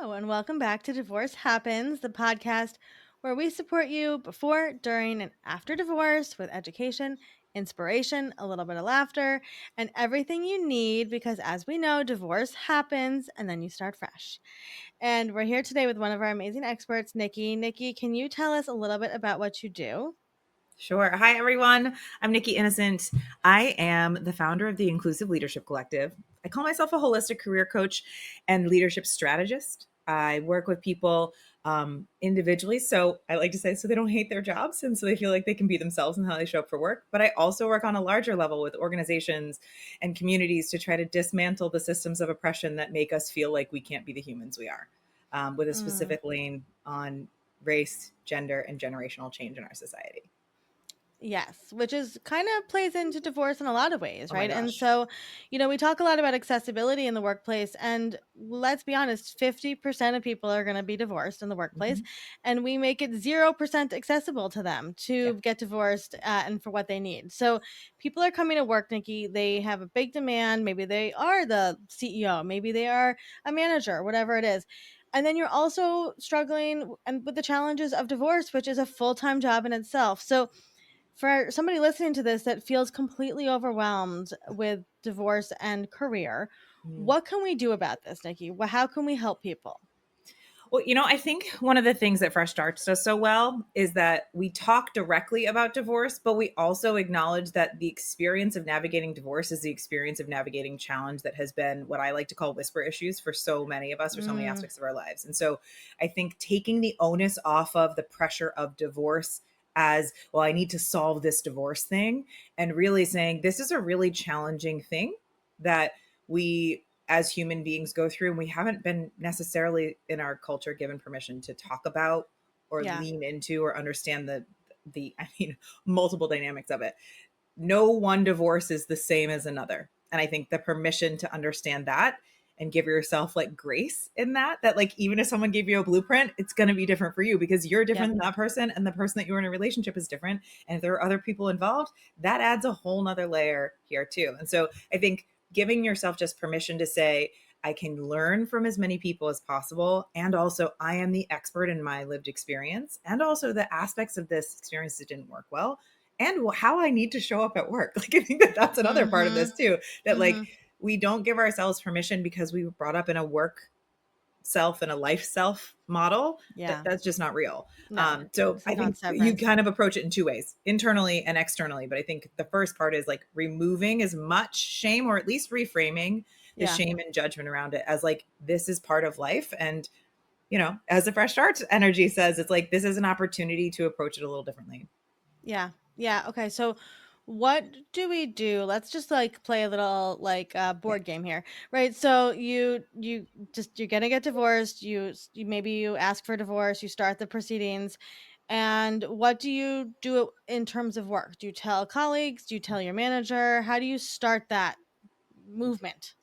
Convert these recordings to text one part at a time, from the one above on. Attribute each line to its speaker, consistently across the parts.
Speaker 1: Hello, and welcome back to Divorce Happens, the podcast where we support you before, during, and after divorce with education, inspiration, a little bit of laughter, and everything you need because, as we know, divorce happens and then you start fresh. And we're here today with one of our amazing experts, Nikki. Nikki, can you tell us a little bit about what you do?
Speaker 2: Sure. Hi, everyone. I'm Nikki Innocent. I am the founder of the Inclusive Leadership Collective. I call myself a holistic career coach and leadership strategist. I work with people individually. So I like to say, so they don't hate their jobs and so they feel like they can be themselves in how they show up for work. But I also work on a larger level with organizations and communities to try to dismantle the systems of oppression that make us feel like we can't be the humans we are, with a
Speaker 1: Mm.
Speaker 2: specific lane on race, gender, and generational change in our society.
Speaker 1: Yes, which is kind of plays into divorce in a lot of ways,
Speaker 2: Oh my
Speaker 1: right? And
Speaker 2: gosh.
Speaker 1: so, we talk a lot about accessibility in the workplace, and let's be honest, 50% of people are going to be divorced in the workplace,
Speaker 2: Mhm.
Speaker 1: and we make it 0% accessible to them
Speaker 2: Yeah.
Speaker 1: to get divorced and for what they need. So, people are coming to work, Nikki, they have a big demand. Maybe they are the CEO, maybe they are a manager, whatever it is. And then you're also struggling and with the challenges of divorce, which is a full-time job in itself. So, for somebody listening to this that feels completely overwhelmed with divorce and career,
Speaker 2: Mm.
Speaker 1: what can we do about this, Nikki? How can we help people?
Speaker 2: Well, I think one of the things that Fresh Starts does so well is that we talk directly about divorce, but we also acknowledge that the experience of navigating divorce is the experience of navigating challenge that has been what I like to call whisper issues for so many of us, for so many
Speaker 1: Mm,
Speaker 2: aspects of our lives. And so I think taking the onus off of the pressure of divorce as, well, I need to solve this divorce thing, and really saying, this is a really challenging thing that we as human beings go through, and we haven't been necessarily in our culture given permission to talk about or
Speaker 1: yeah,
Speaker 2: lean into or understand the multiple dynamics of it. No one divorce is the same as another, and I think the permission to understand that and give yourself like grace in that like even if someone gave you a blueprint, it's going to be different for you because you're
Speaker 1: yep,
Speaker 2: different than that person, and the person that you're in a relationship is different, and if there are other people involved, that adds a whole nother layer here too. And so I think giving yourself just permission to say, I can learn from as many people as possible, and also I am the expert in my lived experience, and also the aspects of this experience that didn't work well, and how I need to show up at work. Like, I think that that's another part of
Speaker 1: mm-hmm,
Speaker 2: this too, that like
Speaker 1: mm-hmm,
Speaker 2: we don't give ourselves permission because we were brought up in a work self and a life self model
Speaker 1: yeah,
Speaker 2: that's just not real.
Speaker 1: no,
Speaker 2: So
Speaker 1: this
Speaker 2: I
Speaker 1: is not
Speaker 2: think you
Speaker 1: severance.
Speaker 2: kind of approach it in two ways, internally and externally. But I think the first part is like removing as much shame, or at least reframing the
Speaker 1: Yeah,
Speaker 2: shame and judgment around it as like, this is part of life. And, as the fresh start energy says, it's like, this is an opportunity to approach it a little differently.
Speaker 1: yeah, yeah. Okay, so what do we do? Let's just like play a little like
Speaker 2: Yeah.
Speaker 1: board game here, right? So you're gonna get divorced. You maybe you ask for divorce. You start the proceedings. And what do you do in terms of work? Do you tell colleagues? Do you tell your manager? How do you start that movement?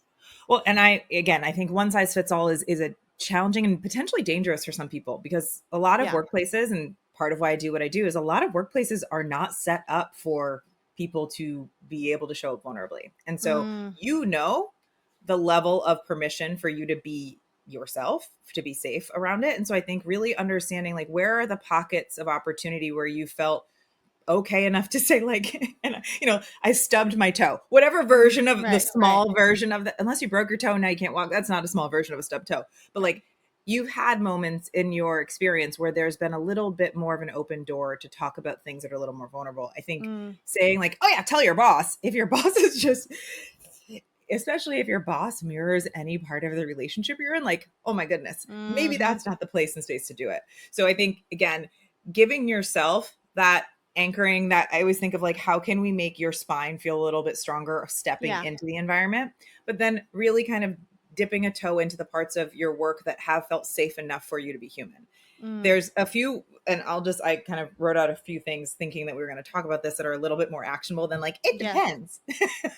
Speaker 2: Well, and I think one size fits all is a challenging and potentially dangerous for some people, because a lot of
Speaker 1: Yeah.
Speaker 2: workplaces, and part of why I do what I do, is a lot of workplaces are not set up for people to be able to show up vulnerably. And so,
Speaker 1: Mm,
Speaker 2: the level of permission for you to be yourself, to be safe around it. And so I think really understanding like, where are the pockets of opportunity where you felt okay enough to say like, and I stubbed my toe, whatever version of the
Speaker 1: right, right.
Speaker 2: small version of that, unless you broke your toe and now you can't walk, that's not a small version of a stubbed toe. But
Speaker 1: Yeah.
Speaker 2: like, you've had moments in your experience where there's been a little bit more of an open door to talk about things that are a little more vulnerable. I think
Speaker 1: Mm,
Speaker 2: saying like, oh yeah, tell your boss, if your boss is just, especially if your boss mirrors any part of the relationship you're in, like, oh my goodness, maybe
Speaker 1: mm-hmm.
Speaker 2: that's not the place and space to do it. So I think, again, giving yourself that anchoring, that I always think of like, how can we make your spine feel a little bit stronger stepping
Speaker 1: Yeah.
Speaker 2: into the environment, but then really kind of dipping a toe into the parts of your work that have felt safe enough for you to be human.
Speaker 1: Mm,
Speaker 2: There's a few, and I kind of wrote out a few things thinking that we were going to talk about this that are a little bit more actionable than like, it
Speaker 1: yes.
Speaker 2: depends.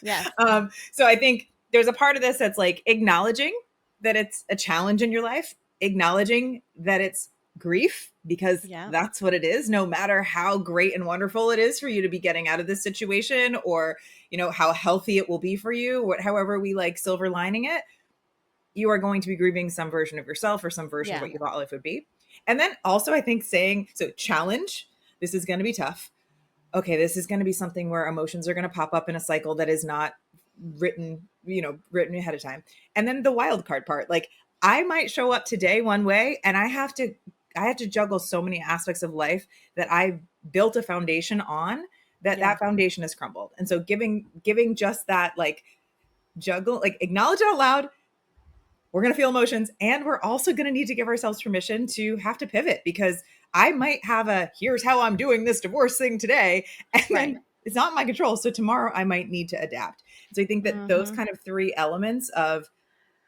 Speaker 1: Yes.
Speaker 2: So I think there's a part of this that's like acknowledging that it's a challenge in your life, acknowledging that it's grief, because
Speaker 1: Yeah.
Speaker 2: that's what it is, no matter how great and wonderful it is for you to be getting out of this situation, or how healthy it will be for you, however we like silver lining it. you are going to be grieving some version of yourself or some version of
Speaker 1: Yeah.
Speaker 2: what you thought life would be. And then also, I think saying, so challenge, this is going to be tough. Okay, this is going to be something where emotions are going to pop up in a cycle that is not written ahead of time. And then the wild card part, like I might show up today one way and I have to juggle so many aspects of life that I built a foundation on
Speaker 1: Yeah.
Speaker 2: that foundation has crumbled. And so giving just that, like, juggle, like acknowledge it out loud, we're going to feel emotions, and we're also going to need to give ourselves permission to have to pivot, because I might have a here's how I'm doing this divorce thing today, and
Speaker 1: Right.
Speaker 2: then it's not in my control, so tomorrow I might need to adapt. So I think that those
Speaker 1: Mm-hmm.
Speaker 2: kind of three elements of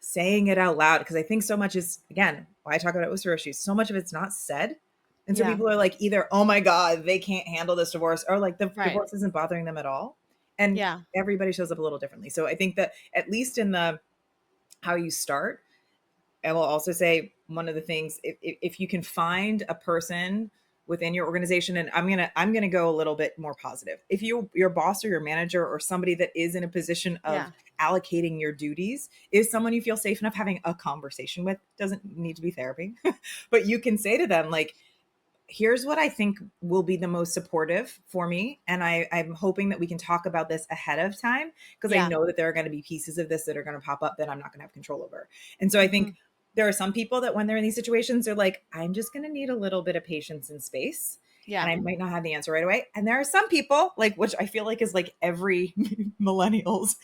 Speaker 2: saying it out loud, because I think so much is, again, why I talk about it with issues, so much of it's not said. And so
Speaker 1: Yeah.
Speaker 2: people are like, either oh my god, they can't handle this divorce, or like the
Speaker 1: Right.
Speaker 2: divorce isn't bothering them at all. And
Speaker 1: Yeah.
Speaker 2: everybody shows up a little differently. So I think that at least in the how you start, I will also say one of the things, if you can find a person within your organization, and I'm gonna go a little bit more positive. If your boss or your manager or somebody that is in a position of
Speaker 1: Yeah.
Speaker 2: allocating your duties is someone you feel safe enough having a conversation with, doesn't need to be therapy, but you can say to them, like, here's what I think will be the most supportive for me. And I'm hoping that we can talk about this ahead of time, because I
Speaker 1: Yeah.
Speaker 2: know that there are going to be pieces of this that are going to pop up that I'm not going to have control over. And so I
Speaker 1: Mm-hmm.
Speaker 2: think there are some people that when they're in these situations, they're like, I'm just going to need a little bit of patience and space. And
Speaker 1: Yeah.
Speaker 2: I might not have the answer right away. And there are some people, like, which I feel like is like every millennials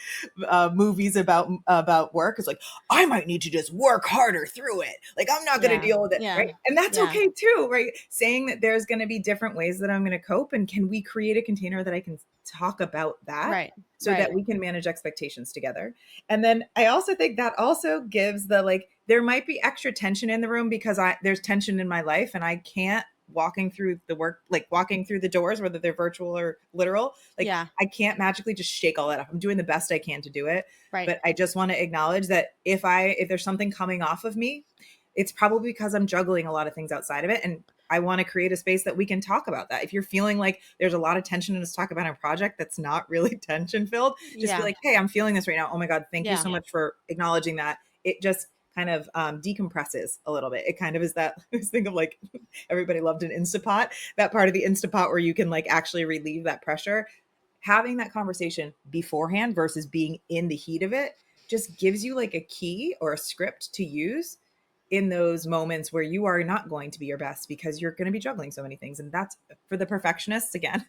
Speaker 2: movies about work, is like, I might need to just work harder through it. Like, I'm not going to
Speaker 1: Yeah.
Speaker 2: deal with it.
Speaker 1: Yeah.
Speaker 2: Right. And that's
Speaker 1: Yeah.
Speaker 2: okay too. Right. Saying that there's going to be different ways that I'm going to cope. And can we create a container that I can talk about that,
Speaker 1: Right.
Speaker 2: so that
Speaker 1: Right.
Speaker 2: we can manage expectations together? And then I also think that also gives the, like, there might be extra tension in the room because there's tension in my life and I can't, walking through the work, like walking through the doors, whether they're virtual or literal, like
Speaker 1: Yeah.
Speaker 2: I can't magically just shake all that up. I'm doing the best I can to do it.
Speaker 1: Right.
Speaker 2: But I just want to acknowledge that if there's something coming off of me, it's probably because I'm juggling a lot of things outside of it. And I want to create a space that we can talk about that. If you're feeling like there's a lot of tension and let's talk about a project that's not really tension filled, just be
Speaker 1: Yeah.
Speaker 2: like, hey, I'm feeling this right now. Oh my God, thank you
Speaker 1: Yeah.
Speaker 2: so much for acknowledging that. It just kind of decompresses a little bit. It kind of is that I was thinking of, like, everybody loved an Instapot, that part of the Instapot where you can like actually relieve that pressure. Having that conversation beforehand versus being in the heat of it just gives you like a key or a script to use in those moments where you are not going to be your best because you're going to be juggling so many things. And that's for the perfectionists again.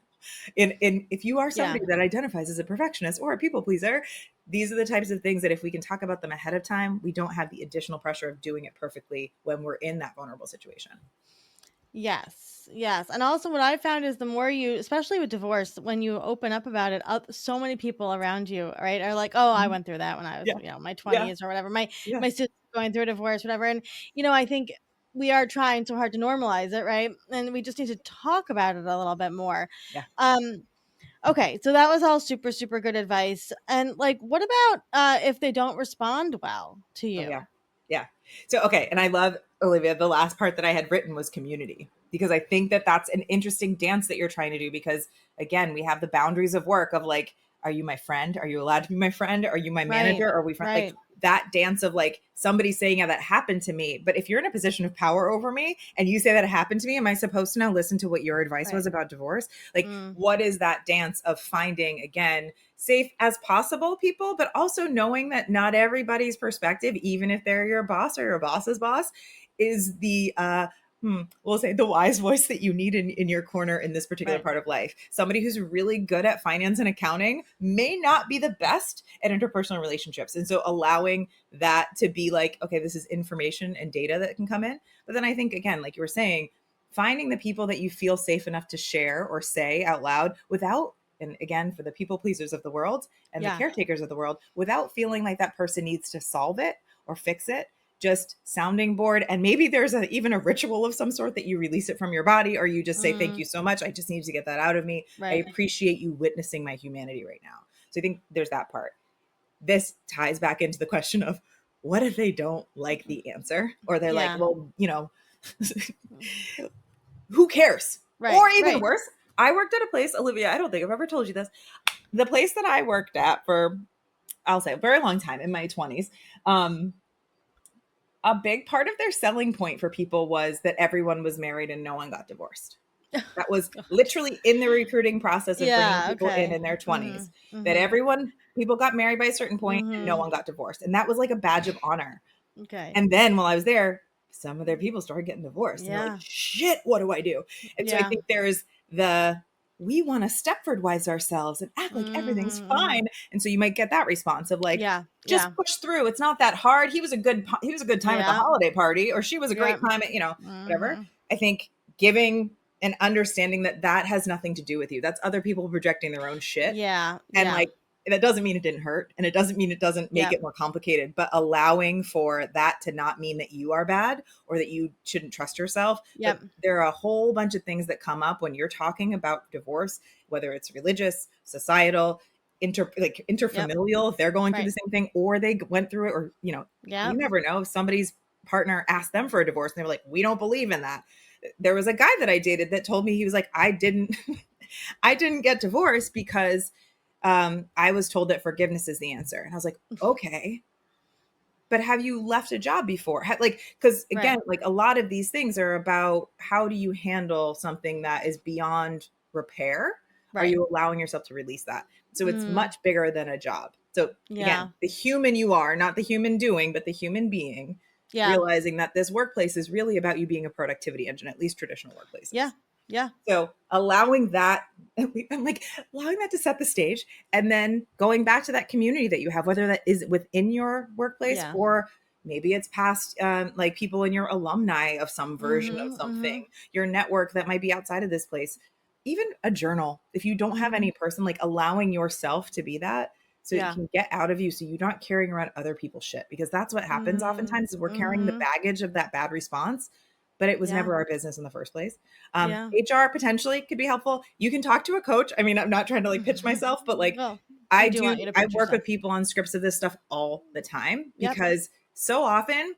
Speaker 2: In if you are
Speaker 1: Yeah.
Speaker 2: somebody that identifies as a perfectionist or a people pleaser, these are the types of things that if we can talk about them ahead of time, we don't have the additional pressure of doing it perfectly when we're in that vulnerable situation.
Speaker 1: Yes, yes. And also what I found is the more you, especially with divorce, when you open up about it, so many people around you, right, are like, "Oh, I
Speaker 2: Mhm.
Speaker 1: went through that when I was,
Speaker 2: Yeah.
Speaker 1: my
Speaker 2: Yeah.
Speaker 1: 20s or whatever. My
Speaker 2: Yeah.
Speaker 1: my sister going through a divorce, whatever." And I think we are trying so hard to normalize it, right? And we just need to talk about it a little bit more.
Speaker 2: Yeah.
Speaker 1: Um okay, so that was all super super good advice. And like what about if they don't respond well to
Speaker 2: Oh yeah.
Speaker 1: you?
Speaker 2: Yeah. So okay, and I love, Olivia, the last part that I had written was community, because I think that that's an interesting dance that you're trying to do, because again, we have the boundaries of work of like, are you my friend? Are you allowed to be my friend? Are you my
Speaker 1: Right.
Speaker 2: manager? Are we friends? Like
Speaker 1: Right.
Speaker 2: that dance of like somebody saying, yeah, that happened to me. But if you're in a position of power over me and you say that it happened to me, am I supposed to now listen to what your advice
Speaker 1: Right.
Speaker 2: was about divorce? Like,
Speaker 1: Mm,
Speaker 2: what is that dance of finding, again, safe as possible people, but also knowing that not everybody's perspective, even if they're your boss or your boss's boss, is the we'll say the wise voice that you need in your corner in this particular
Speaker 1: right.
Speaker 2: part of life. Somebody who's really good at finance and accounting may not be the best at interpersonal relationships. And so allowing that to be like, okay, this is information and data that can come in. But then I think, again, like you were saying, finding the people that you feel safe enough to share or say out loud without, and again, for the people pleasers of the world and the
Speaker 1: Yeah.
Speaker 2: caretakers of the world, without feeling like that person needs to solve it or fix it, just sounding board. And maybe there's even a ritual of some sort that you release it from your body, or you just say, thank
Speaker 1: Mm,
Speaker 2: you so much. I just need to get that out of me. I
Speaker 1: right.
Speaker 2: appreciate you witnessing my humanity right now. So I think there's that part. This ties back into the question of, what if they don't like the answer? Or they're like,
Speaker 1: Yeah.
Speaker 2: well, who cares?
Speaker 1: Right.
Speaker 2: Or even
Speaker 1: Right.
Speaker 2: worse, I worked at a place, Olivia, I don't think I've ever told you this. The place that I worked at for, I'll say, a very long time in my 20s, a big part of their selling point for people was that everyone was married and no one got divorced. That was
Speaker 1: Gosh.
Speaker 2: literally in the recruiting process of bringing
Speaker 1: Yeah,
Speaker 2: people
Speaker 1: okay.
Speaker 2: in their 20s,
Speaker 1: Mhm.
Speaker 2: that
Speaker 1: Mhm.
Speaker 2: everyone, people got married by a certain point and no
Speaker 1: Mhm.
Speaker 2: one got divorced. And that was like a badge of honor.
Speaker 1: Okay.
Speaker 2: And then while I was there, some of their people started getting divorced and they're like,
Speaker 1: Yeah.
Speaker 2: shit, what do I do? And so I
Speaker 1: Yeah.
Speaker 2: think there's the, we want to Stepford wives ourselves and act like everything's
Speaker 1: Mhm. Mhm.
Speaker 2: fine. And so you might get that response of like,
Speaker 1: Yeah.
Speaker 2: just
Speaker 1: Yeah.
Speaker 2: push through. It's not that hard. He was a good time at the
Speaker 1: Yeah.
Speaker 2: holiday party, or she was a great
Speaker 1: Yep.
Speaker 2: time at, whatever.
Speaker 1: Mhm.
Speaker 2: I think giving and understanding that that has nothing to do with you. That's other people projecting their own shit.
Speaker 1: Yeah.
Speaker 2: And
Speaker 1: Yeah.
Speaker 2: like, that doesn't mean it didn't hurt. And it doesn't mean it doesn't make
Speaker 1: Yep.
Speaker 2: it more complicated, but allowing for that to not mean that you are bad or that you shouldn't trust yourself. But
Speaker 1: Yep.
Speaker 2: there are a whole bunch of things that come up when you're talking about divorce, whether it's religious, societal,
Speaker 1: Yep.
Speaker 2: interfamilial, if they're going through the
Speaker 1: Right.
Speaker 2: same thing or they went through it, or, you
Speaker 1: Yep.
Speaker 2: never know. Somebody's partner asked them for a divorce and they were like, we don't believe in that. There was a guy that I dated that told me, he was like, I didn't I didn't get divorced because I was told that forgiveness is the answer. And I was like, okay, but have you left a job before? Because again,
Speaker 1: Right.
Speaker 2: like a lot of these things are about how do you handle something that is beyond repair? Are
Speaker 1: Right.
Speaker 2: you allowing yourself to release that? So it's
Speaker 1: Mm.
Speaker 2: much bigger than a job. So again,
Speaker 1: Yeah.
Speaker 2: the human you are, not the human doing, but the human being,
Speaker 1: Yeah.
Speaker 2: realizing that this workplace is really about you being a productivity engine, at least traditional
Speaker 1: Yeah.
Speaker 2: workplaces.
Speaker 1: Yeah.
Speaker 2: So allowing that, I'm like allowing that to set the stage, and then going back to that community that you have, whether that is within your workplace
Speaker 1: Yeah.
Speaker 2: or maybe it's past, like people in your alumni of some version of
Speaker 1: Mhm.
Speaker 2: something,
Speaker 1: Mhm.
Speaker 2: your network that might be outside of this place, even a journal. If you don't have
Speaker 1: Mhm.
Speaker 2: any person, like allowing yourself to be that so it
Speaker 1: Yeah.
Speaker 2: can get out of you so you're not carrying around other people's shit, because that's what happens
Speaker 1: Mhm.
Speaker 2: oftentimes is we're carrying the
Speaker 1: Mhm.
Speaker 2: baggage of that bad response, but it was
Speaker 1: Yeah.
Speaker 2: never our business in the first place.
Speaker 1: Yeah.
Speaker 2: HR potentially could be helpful. You can talk to a coach. I mean, I'm not trying to like pitch myself, but like
Speaker 1: Well, we do want you to
Speaker 2: I
Speaker 1: pitch
Speaker 2: work with
Speaker 1: yourself.
Speaker 2: people on scripts of this stuff all the time
Speaker 1: Yep.
Speaker 2: because so often,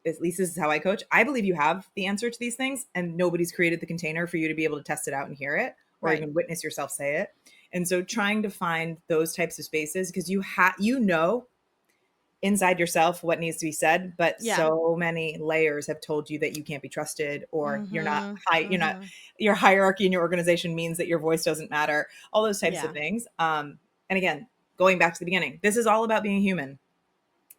Speaker 2: at least this is how I coach, I believe you have the answer to these things and nobody's created the container for you to be able to test it out and hear it or
Speaker 1: Right.
Speaker 2: even witness yourself say it. And so trying to find those types of spaces, because inside yourself what needs to be said, but
Speaker 1: Yeah.
Speaker 2: so many layers have told you that you can't be trusted, or
Speaker 1: Mhm.
Speaker 2: you're not,
Speaker 1: Mhm.
Speaker 2: your hierarchy in your organization means that your voice doesn't matter, all those types of
Speaker 1: Yeah.
Speaker 2: things. And again, going back to the beginning, this is all about being human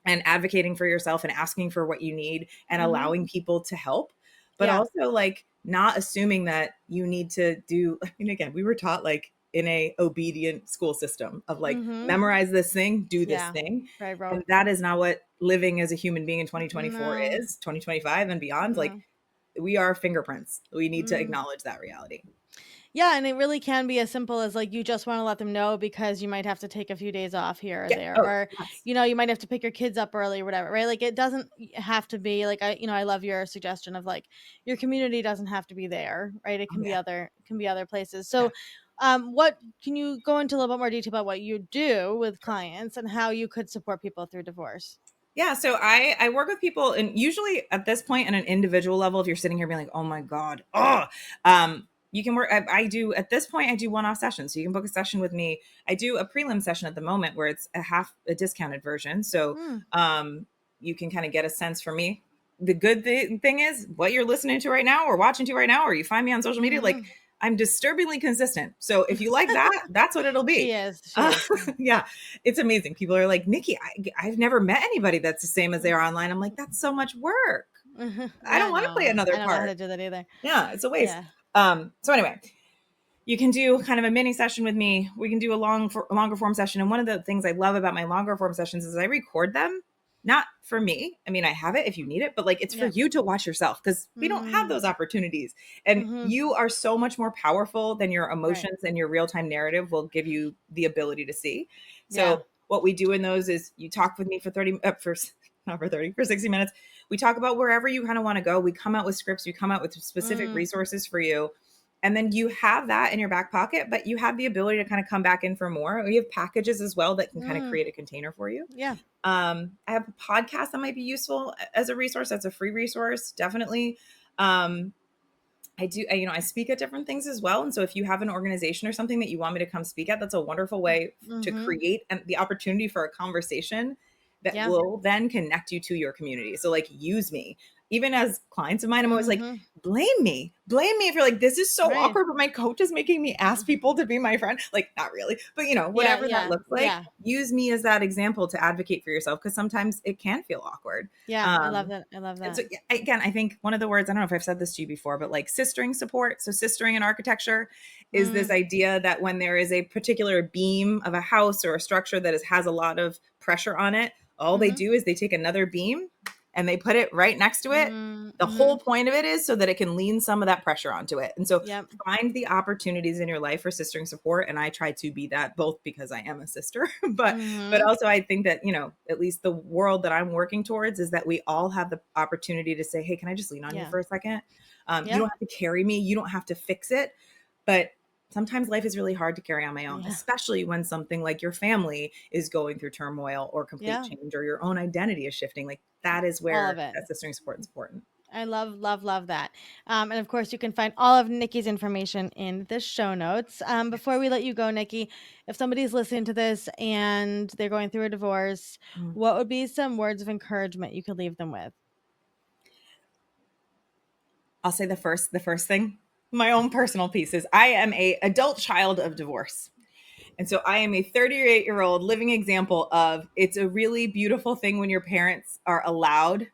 Speaker 2: and advocating for yourself and asking for what you need and
Speaker 1: Mhm.
Speaker 2: allowing people to help, but
Speaker 1: Yeah.
Speaker 2: also like not assuming that you need to do, I mean, again, we were taught like in a obedient school system of like
Speaker 1: Mhm.
Speaker 2: memorize this thing, do this
Speaker 1: Yeah.
Speaker 2: thing.
Speaker 1: Right,
Speaker 2: And
Speaker 1: rote.
Speaker 2: that is not what living as a human being in 2024
Speaker 1: No.
Speaker 2: is, 2025 and beyond. Like
Speaker 1: No.
Speaker 2: we are fingerprints. We need to
Speaker 1: Mm.
Speaker 2: acknowledge that reality.
Speaker 1: Yeah, and it really can be as simple as like you just want to let them know because you might have to take a few days off here or
Speaker 2: Yeah.
Speaker 1: there,
Speaker 2: Oh,
Speaker 1: or
Speaker 2: yes.
Speaker 1: you might have to pick your kids up early or whatever, right? Like it doesn't have to be like I love your suggestion of like your community doesn't have to be there, right? It
Speaker 2: Oh,
Speaker 1: can be
Speaker 2: yeah.
Speaker 1: other places.
Speaker 2: Yeah.
Speaker 1: So, what can you go into a little bit more detail about what you do with clients and how you could support people through divorce?
Speaker 2: Yeah, so I work with people, and usually at this point, in an individual level, if you're sitting here being like, "Oh my god," you can work. I do at this point. I do one-off sessions, so you can book a session with me. I do a prelim session at the moment where it's a discounted version, so
Speaker 1: Mm,
Speaker 2: you can kind of get a sense for me. The thing is, what you're listening to right now, or watching to right now, or you find me on social media, like
Speaker 1: mhm.
Speaker 2: I'm disturbingly consistent. So if you like that, that's what it'll
Speaker 1: She
Speaker 2: be.
Speaker 1: is. She
Speaker 2: Uh,
Speaker 1: is.
Speaker 2: yeah, it's amazing. People are like, Nikki, I've never met anybody that's the same as they are online. I'm like, that's so much work. I don't
Speaker 1: Yeah,
Speaker 2: want to play
Speaker 1: no,
Speaker 2: another
Speaker 1: I don't know how
Speaker 2: part.
Speaker 1: to do that either.
Speaker 2: Yeah, it's a waste.
Speaker 1: Yeah.
Speaker 2: So anyway, you can do kind of a mini session with me. We can do a longer form session. And one of the things I love about my longer form sessions is I record them, not for me. I mean, I have it if you need it, but like it's for
Speaker 1: Yeah.
Speaker 2: you to watch yourself because we don't have
Speaker 1: Mm,
Speaker 2: those opportunities. And
Speaker 1: mhm.
Speaker 2: you are so much more powerful than your
Speaker 1: Right.
Speaker 2: emotions, and your real time narrative will give you the ability to see.
Speaker 1: Yeah.
Speaker 2: So what we do in those is you talk with me for 30 for not for 30 for 60 minutes. We talk about wherever you kind of want to go. We come out with scripts, we come out with specific
Speaker 1: Mm,
Speaker 2: resources for you, and then you have that in your back pocket, but you have the ability to kind of come back in for more. We have packages as well that can kind of
Speaker 1: mm,
Speaker 2: create a container for you.
Speaker 1: yeah.
Speaker 2: I have a podcast that might be useful as a resource. That's a free resource, definitely. um, I speak at different things as well, and so if you have an organization or something that you want me to come speak at, that's a wonderful way to
Speaker 1: Mhm.
Speaker 2: create the opportunity for a conversation that
Speaker 1: Yeah.
Speaker 2: will then connect you to your community. So like use me. Even as clients of mine, I'm always like,
Speaker 1: Mhm.
Speaker 2: blame me. Blame me if you're like, this is so
Speaker 1: Right.
Speaker 2: awkward, but my coach is making me ask people to be my friend. Like, not really, but
Speaker 1: Yeah,
Speaker 2: whatever that
Speaker 1: yeah,
Speaker 2: looks like,
Speaker 1: yeah.
Speaker 2: use me as that example to advocate for yourself because sometimes it can feel awkward.
Speaker 1: Yeah, I love
Speaker 2: Um,
Speaker 1: that, I love
Speaker 2: and so
Speaker 1: that.
Speaker 2: yeah, again, I think one of the words, I don't know if I've said this to you before, but like sistering support. So sistering in architecture is this
Speaker 1: Mm,
Speaker 2: idea that when there is a particular beam of a house or a structure that has a lot of pressure on it, all they
Speaker 1: mhm,
Speaker 2: do is they take another beam and they put it right next to it. The whole
Speaker 1: mhm.
Speaker 2: point of it is so that it can lean some of that pressure onto it. And so
Speaker 1: Yep.
Speaker 2: find the opportunities in your life for sistering support. And I try to be that both because I am a sister, but
Speaker 1: Mhm.
Speaker 2: also I think that, at least the world that I'm working towards is that we all have the opportunity to say, hey, can I just lean on you
Speaker 1: Yeah.
Speaker 2: for a second? You
Speaker 1: Yeah.
Speaker 2: don't have to carry me. You don't have to fix it. But sometimes life is really hard to carry on my own,
Speaker 1: Yeah.
Speaker 2: especially when something like your family is going through turmoil or complete
Speaker 1: Yeah.
Speaker 2: change or your own identity is shifting. Like that is
Speaker 1: All of
Speaker 2: where
Speaker 1: it.
Speaker 2: that sistering support is important.
Speaker 1: I love, love, love that. And of course, you can find all of Nikki's information in the show notes. Before we let you go, Nikki, if somebody's listening to this and they're going through a divorce,
Speaker 2: Mm.
Speaker 1: what would be some words of encouragement you could leave them with?
Speaker 2: I'll say the first thing, my own personal piece is I am a adult child of divorce. And so I am a 38-year-old living example of it's a really beautiful thing when your parents are allowed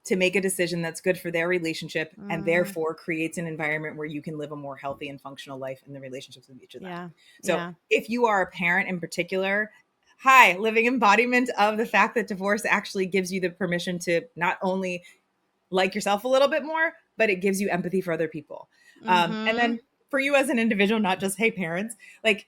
Speaker 2: to make a decision that's good for their relationship and
Speaker 1: Mm,
Speaker 2: therefore creates an environment where you can live a more healthy and functional life in the relationships with each of them.
Speaker 1: yeah.
Speaker 2: So
Speaker 1: Yeah.
Speaker 2: if you are a parent in particular, hi, living embodiment of the fact that divorce actually gives you the permission to not only like yourself a little bit more, but it gives you empathy for other people. And
Speaker 1: Mm-hmm.
Speaker 2: then for you as an individual, not just, hey, parents, like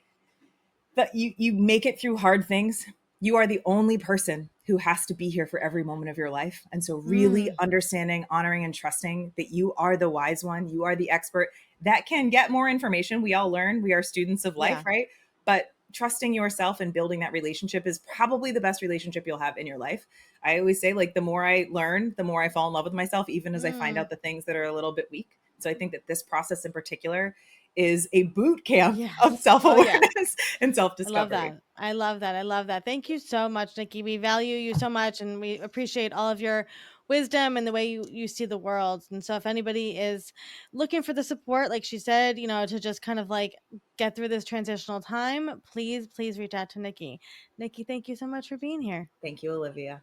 Speaker 2: that you make it through hard things. You are the only person who has to be here for every moment of your life. And so really
Speaker 1: Mm,
Speaker 2: understanding, honoring, and trusting that you are the wise one, you are the expert that can get more information. We all learn, we are students of life,
Speaker 1: yeah.
Speaker 2: right? But trusting yourself and building that relationship is probably the best relationship you'll have in your life. I always say, like, the more I learn, the more I fall in love with myself, even as I find
Speaker 1: Mm,
Speaker 2: out the things that are a little bit weak. So I think that this process in particular is a boot camp of
Speaker 1: yes.
Speaker 2: self
Speaker 1: Oh, yes.
Speaker 2: awareness and self
Speaker 1: I love
Speaker 2: discovery.
Speaker 1: that. I love that. I love that. Thank you so much, Nikki. We value you so much and we appreciate all of your wisdom and the way you see the world. And so if anybody is looking for the support, like she said, to just kind of like get through this transitional time, please, please reach out to Nikki. Nikki, thank you so much for being here.
Speaker 2: Thank you, Olivia.